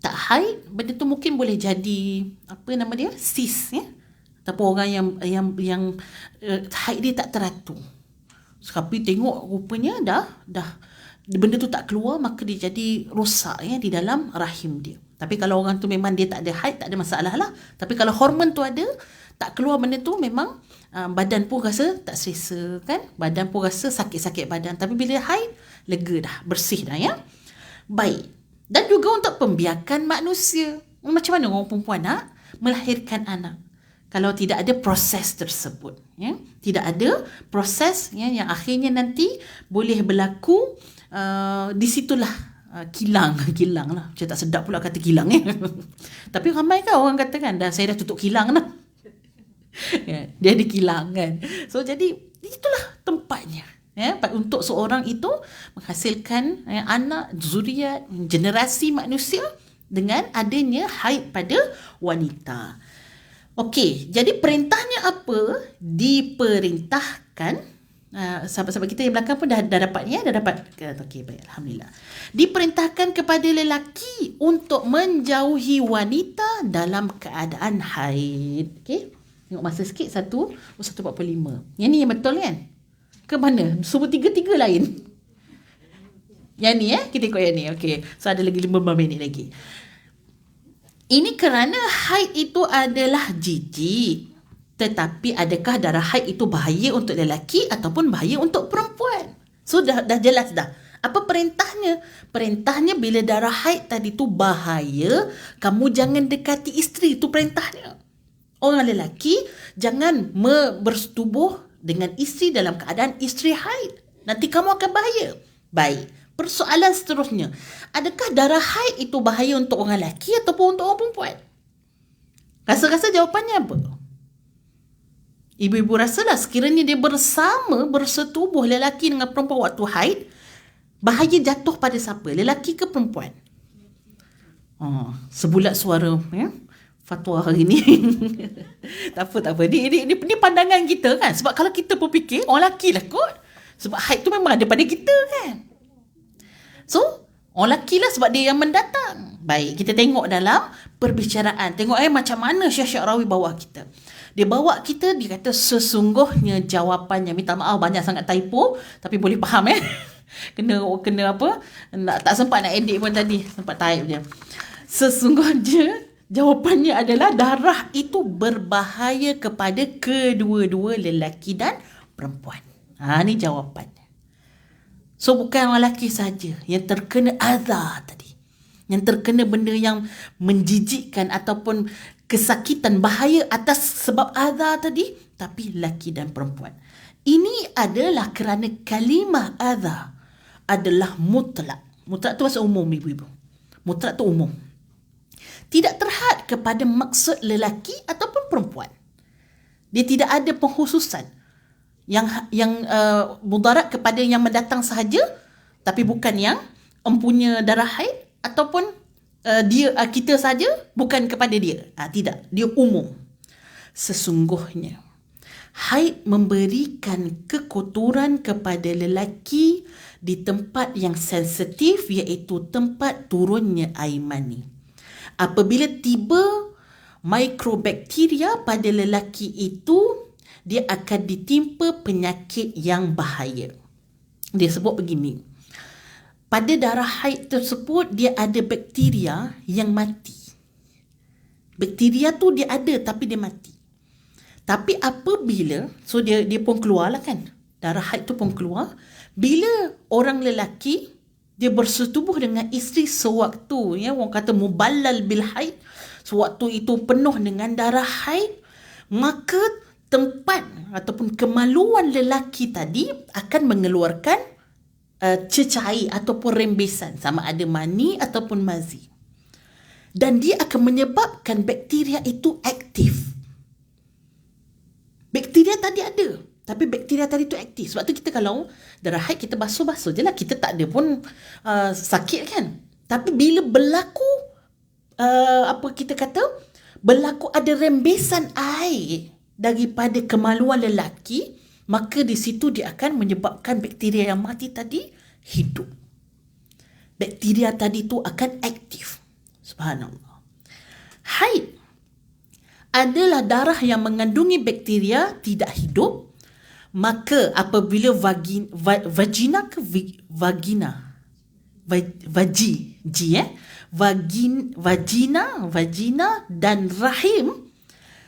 tak haid, benda tu mungkin boleh jadi apa nama dia, sis ya, ataupun orang yang haid dia tak teratur. Tapi tengok rupanya dah benda tu tak keluar, maka dia jadi rosak ya di dalam rahim dia. Tapi kalau orang tu memang dia tak ada haid, tak ada masalah lah. Tapi kalau hormon tu ada, tak keluar benda tu, memang badan pun rasa tak selesa kan, badan pun rasa sakit-sakit badan. Tapi bila haid, lega dah, bersih dah ya. Baik. Dan juga untuk pembiakan manusia. Macam mana orang perempuan nak melahirkan anak kalau tidak ada proses tersebut ya? Tidak ada proses ya, yang akhirnya nanti boleh berlaku. Di situlah kilang kilang lah. Macam tak sedap pula kata kilang Tapi ramai kan orang kata kan, saya dah tutup kilang dah. Dia ada kilang kan. So jadi itulah tempatnya untuk seorang itu menghasilkan anak, zuriat, generasi manusia dengan adanya haid pada wanita. Okey, jadi perintahnya apa? Diperintahkan, sahabat-sahabat kita yang belakang pun dah dapat dah dapat. Okey, baik, alhamdulillah. Diperintahkan kepada lelaki untuk menjauhi wanita dalam keadaan haid. Okey. Tengok masa sikit 1:45. Yang ni yang betul kan? Ke mana? Semua tiga-tiga lain. Yang ni kita ikut yang ni. Okey. So ada lagi 15 minit lagi. Ini kerana haid itu adalah jijik. Tetapi adakah darah haid itu bahaya untuk lelaki ataupun bahaya untuk perempuan? So dah jelas dah. Apa perintahnya? Perintahnya bila darah haid tadi tu bahaya, kamu jangan dekati isteri. Itu perintahnya. Orang lelaki jangan bersetubuh dengan isteri dalam keadaan isteri haid. Nanti kamu akan bahaya. Baik. Persoalan seterusnya, adakah darah haid itu bahaya untuk orang lelaki ataupun untuk orang perempuan? Rasa-rasa jawapannya apa? Ibu-ibu rasalah sekiranya dia bersetubuh lelaki dengan perempuan waktu haid, bahaya jatuh pada siapa? Lelaki ke perempuan? Sebulat suara fatwa hari ni. Tak apa. Ini pandangan kita kan. Sebab kalau kita pun fikir, orang lelaki lah kot. Sebab haid tu memang ada pada kita kan. So, orang lelaki lah sebab dia yang mendatang. Baik, kita tengok dalam perbicaraan. Tengok macam mana Syekh Syarawi bawa kita. Dia bawa kita, dia kata sesungguhnya jawapannya. Minta maaf banyak sangat typo. Tapi boleh faham Kena apa? Tak sempat nak edit pun tadi. Sempat type je. Sesungguhnya jawapannya adalah darah itu berbahaya kepada kedua-dua lelaki dan perempuan. Ni jawapannya. So bukan orang lelaki saja yang terkena azab tadi. Yang terkena benda yang menjijikkan ataupun kesakitan, bahaya atas sebab azab tadi. Tapi lelaki dan perempuan. Ini adalah kerana kalimah azab adalah mutlak. Mutlak tu maksud umum ibu-ibu. Mutlak tu umum. Tidak terhad kepada maksud lelaki ataupun perempuan. Dia tidak ada pengkhususan yang mudarat kepada yang mendatang sahaja, tapi bukan yang empunya darah haid ataupun kita saja, bukan kepada dia. Tidak, dia umum. Sesungguhnya haid memberikan kekotoran kepada lelaki di tempat yang sensitif, iaitu tempat turunnya air mani. Apabila tiba mikrobakteria pada lelaki itu, dia akan ditimpa penyakit yang bahaya. Dia sebut begini. Pada darah haid tersebut, dia ada bakteria yang mati. Bakteria tu dia ada tapi dia mati. Tapi apabila, so dia pun keluar lah kan. Darah haid tu pun keluar. Bila orang lelaki, dia bersetubuh dengan isteri sewaktu, orang kata muballal bil haid, sewaktu itu penuh dengan darah haid, maka tempat ataupun kemaluan lelaki tadi akan mengeluarkan cecair ataupun rembesan, sama ada mani ataupun mazi. Dan dia akan menyebabkan bakteria itu aktif. Bakteria tadi ada, tapi bakteria tadi tu aktif. Sebab tu kita kalau darah haid kita basuh-basuh je lah, kita tak ada pun sakit kan. Tapi bila berlaku berlaku ada rembesan air daripada kemaluan lelaki, maka di situ dia akan menyebabkan bakteria yang mati tadi hidup. Bakteria tadi tu akan aktif. Subhanallah. Haid adalah darah yang mengandungi bakteria tidak hidup. Maka apabila vagina dan rahim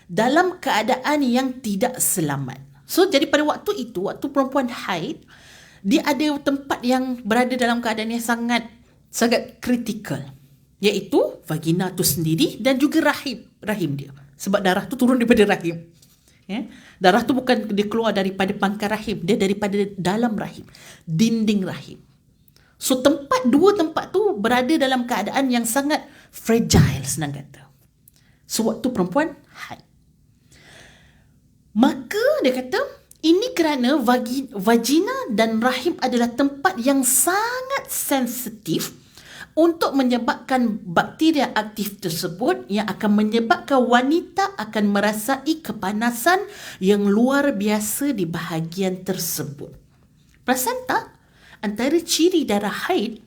dalam keadaan yang tidak selamat. So jadi pada waktu itu, waktu perempuan haid, dia ada tempat yang berada dalam keadaan yang sangat kritikal, iaitu vagina tu sendiri dan juga rahim dia. Sebab darah tu turun daripada rahim. Darah tu bukan dia keluar daripada pangkal rahim, dia daripada dalam rahim, dinding rahim. So dua tempat tu berada dalam keadaan yang sangat fragile, senang kata. Sewaktu perempuan haid. Maka dia kata, ini kerana vagina dan rahim adalah tempat yang sangat sensitif untuk menyebabkan bakteria aktif tersebut yang akan menyebabkan wanita akan merasai kepanasan yang luar biasa di bahagian tersebut. Perasan tak? Antara ciri darah haid,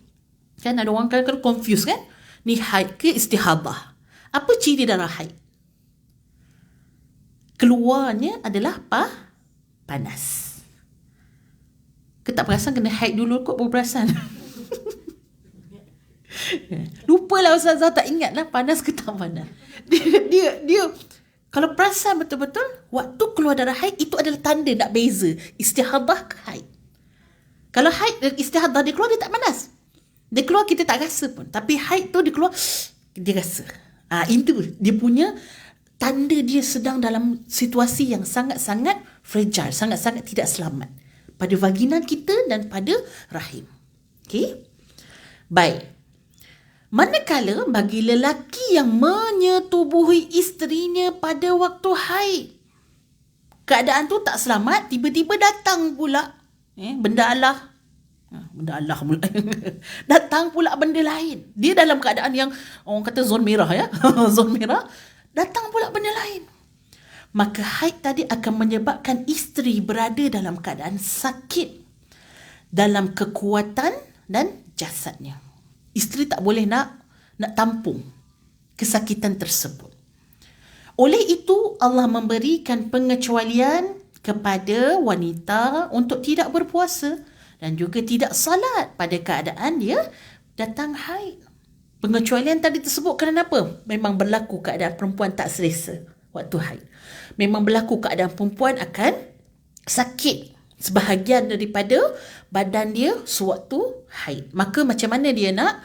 kan ada orang kadang-kadang confuse kan? Ni haid ke istihadah? Apa ciri darah haid? Keluarnya adalah panas. Kita tak perasan kena haid dulu kot baru perasan. Lupalah Ustazah, tak ingat lah panas ke tak panas. Dia kalau perasan betul-betul, waktu keluar darah haid itu adalah tanda nak beza istihadah ke haid. Kalau haid istihadah dia keluar, dia tak panas. Dia keluar kita tak rasa pun. Tapi haid tu dia keluar, dia rasa. Itu dia punya tanda dia sedang dalam situasi yang sangat-sangat fragile, sangat-sangat tidak selamat pada vagina kita dan pada rahim. Okey? Baik. Manakala bagi lelaki yang menyetubuhi isterinya pada waktu haid, keadaan tu tak selamat, tiba-tiba datang pula benda Allah. Benda Allah pula. Datang pula benda lain. Dia dalam keadaan yang orang kata zon merah ya. Zon merah. Datang pula benda lain. Maka haid tadi akan menyebabkan isteri berada dalam keadaan sakit dalam kekuatan dan jasadnya. Isteri tak boleh nak tampung kesakitan tersebut. Oleh itu Allah memberikan pengecualian kepada wanita untuk tidak berpuasa dan juga tidak salat pada keadaan dia datang haid. Pengecualian tadi tersebut kerana apa? Memang berlaku keadaan perempuan tak selesa waktu haid. Memang berlaku keadaan perempuan akan sakit sebahagian daripada badan dia sewaktu haid. Maka macam mana dia nak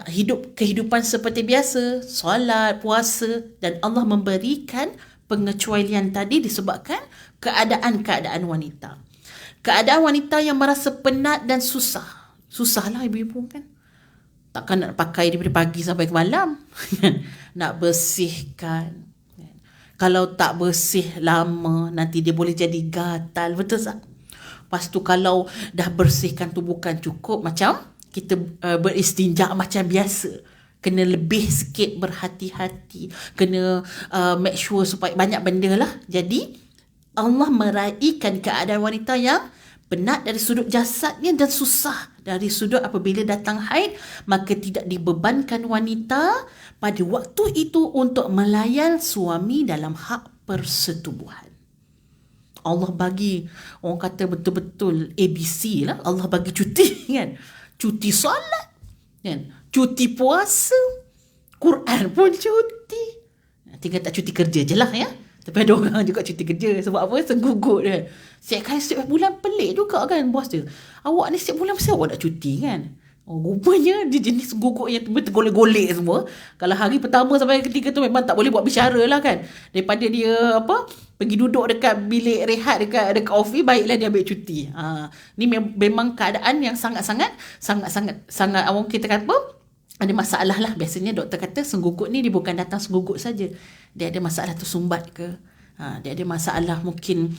hidup kehidupan seperti biasa, solat, puasa, dan Allah memberikan pengecualian tadi disebabkan keadaan-keadaan wanita. Keadaan wanita yang merasa penat dan susah. Susahlah ibu-ibu kan. Takkan nak pakai daripada pagi sampai ke malam. Nak bersihkan. Kalau tak bersih lama, nanti dia boleh jadi gatal. Betul tak? Lepas tu kalau dah bersihkan tu bukan cukup, macam kita beristinja macam biasa. Kena lebih sikit berhati-hati. Kena make sure supaya banyak benda lah. Jadi Allah meraihkan keadaan wanita yang penat dari sudut jasadnya dan susah dari sudut apabila datang haid, maka tidak dibebankan wanita pada waktu itu untuk melayan suami dalam hak persetubuhan. Allah bagi, orang kata betul-betul ABC lah. Allah bagi cuti kan. Cuti solat kan. Cuti puasa. Quran pun cuti. Tinggal tak cuti kerja je lah ya. Tapi ada orang juga cuti kerja. Sebab apa? Senggugut dia. Setiap bulan pelik juga kan bos dia. Awak ni setiap bulan mesti awak nak cuti kan. Rupanya dia jenis gugut yang tergolek-golek semua. Kalau hari pertama sampai ketiga tu memang tak boleh buat bicara lah kan. Daripada dia pergi duduk dekat bilik rehat dekat office, baiklah dia ambil cuti. Ni memang keadaan yang sangat-sangat orang kita kata ada masalah lah. Biasanya doktor kata senggugut ni dia bukan datang senggugut saja. Dia ada masalah tersumbat ke. Dia ada masalah mungkin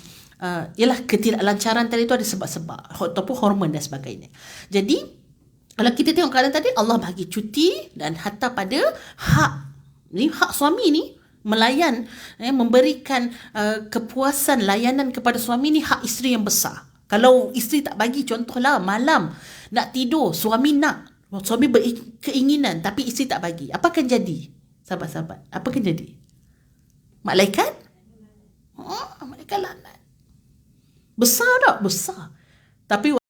ialah ketidaklancaran tadi tu ada sebab-sebab ataupun hormon dan sebagainya. Jadi kalau kita tengok keadaan tadi, Allah bagi cuti dan hatta pada hak suami ni melayan, memberikan kepuasan layanan kepada suami ni hak isteri yang besar. Kalau isteri tak bagi, contohlah malam nak tidur, suami berkeinginan tapi isteri tak bagi, apa akan jadi? Sahabat-sahabat, apa akan jadi? Malaikat? Malaikat laknat. Besar tak? Besar. Tapi